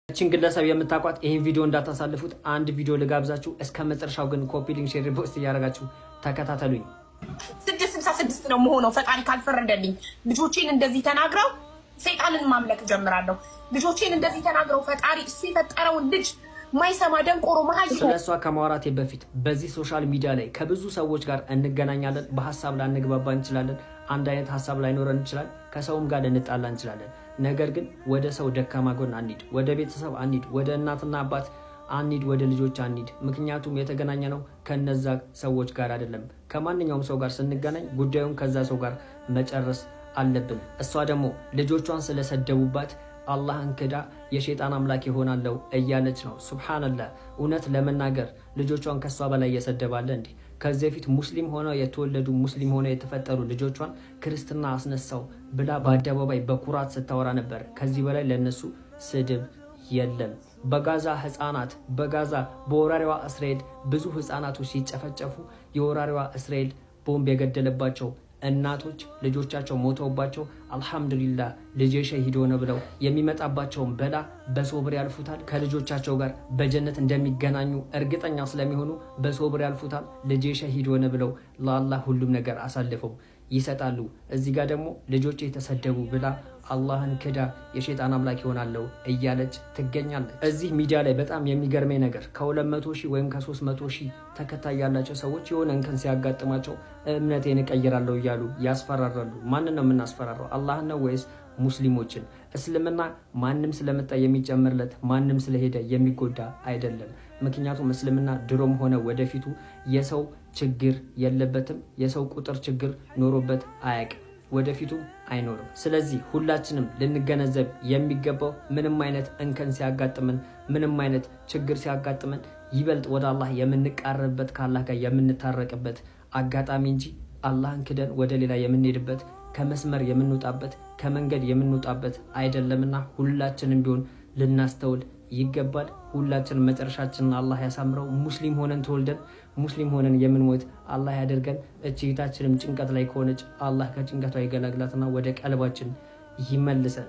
እቺን ግለሰብ የምታቋት ይሄን ቪዲዮ እንዳታሳልፉት አንድ ቪዲዮ ልጋብዛችሁ እስከ መጨረሻው ግን ኮፒ ሊንክ ሼር ፖስት ያደርጋችሁ ተከታተሉኝ 666 ነው መሆነው ፈጣሪ ካልፈረደልኝ ልጆቼን እንደዚህ ተናግረው ሰይጣንን ማምለክ ጀምራለሁ ልጆቼን እንደዚህ ተናግረው ፈጣሪ እሱ የፈጠረው ልጅ ማይሰማ ደንቆሮ ማይ ስለሷ ከማውራቴ በፊት በዚህ ሶሻል ሚዲያ ላይ ከብዙ ሰዎች ጋር እንገናኛለን በሐሳብ ላንግባባ እንችላለን አንድ አይነት ሐሳብ ላይኖረን ይችላል ከሰውም ጋር ልንጣላ እንችላለን ነገር ግን ወደ ሰው ደካማ ጎን አንሂድ ወደ ቤተሰብ አንሂድ ወደ እናትና አባት አንሂድ ወደ ልጆች አንሂድ ምክንያቱም የተገናኘነው ከነዛ ሰዎች ጋር አይደለም ከማንኛውም ሰው ጋር ስንገናኝ ጉዳዩን ከዛ ሰው ጋር መጨረስ አለብን እሷ ደግሞ ልጆቿን ስለሰደቡባት አላህን ክዳ የሸይጣን አምላክ ይሆናለው እያለች ነው ሱብሃንአላህ እውነት ለመናገር ልጆቿን ከሷ በላይ እየሰደባለ እንዴ ከዚህ በፊት ሙስሊም ሆነው የተወለዱ ሙስሊም ሆነው የተፈጠሩ ልጆቿን ክርስትና አስነሳው ብላ በአደባባይ በኩራት ስታወራ ነበር ከዚህ በላይ ለነሱ ስድብ የለም በጋዛ ህፃናት በጋዛ በወራሪዋ እስራኤል ብዙ ህፃናቶች ሲጨፈጨፉ የወራሪዋ እስራኤል ቦምብ የገደለባቸው እናቶች ልጆቻቸው ሞተውባቸው አልহামዱሊላህ ልጄ ሸሂድ ሆነ ብለው የሚመጣባቸው በላ በሶብር ያልፉታል ከልጆቻቸው ጋር በጀነት እንደሚገናኙ እርግጠኛ ስለሚሆኑ በሶብር ያልፉታል ልጄ ሸሂድ ሆነ ብለው ለአላህ ሁሉም ነገር አሳልፈው ይሰጣሉ እዚህ ጋር ደግሞ ልጆቼ ተሰደቡ ብላ አላህን ክዳ የሸይጣን አምላክ ይሆናለው እያለች ትገኛለች እዚህ ሚዲያ ላይ በጣም የሚገርመኝ ነገር ከ200,000 ወይም ከ300,000 ተከታይ ያላቸው ሰዎች የሆነ እንከን ሲያጋጥማቸው እምነቴን እቀይራለሁ እያሉ ያስፈራራሉ ማንን ነው የምናስፈራራው አላህን ነው ወይስ ሙስሊሞችን እስልምና ማንንም ስለመጣ የሚጨምርለት ማንንም ስለሄደ የሚጎዳ አይደለም ምክንያቱም እስልምና ድሮም ሆነ ወደፊቱ የሰው ችግር የለበትም የሰው ቁጥር ችግር ኖሮበት አያውቅም ወደፊቱ አይኖርም ስለዚህ ሁላችንም ልንገነዘብ የሚገባው ምንም አይነት እንከን ሲያጋጥመን ምንም አይነት ችግር ሲያጋጥመን ይበልጥ ወደ አላህ የምንቃረብበት ካላህ ጋር የምንታረቅበት አጋጣሚ እንጂ አላህን ክደን ወደ ሌላ የምንሄድበት ከመስመር የምንወጣበት ከመንገድ የምንወጣበት አይደለምና ሁላችንም ቢሆን ልናስተውል ይገባል ሁላችንም መጨረሻችንን አላህ ያሳምረው ሙስሊም ሆነን ተወልደን ሙስሊም ሆነን የምንሞት አላህ ያደርገን እቺታችንም ጭንቀት ላይ ከሆነች አላህ ከጭንቀቷ ይገላግላትና ወደ ቀልባችን ይመልሰን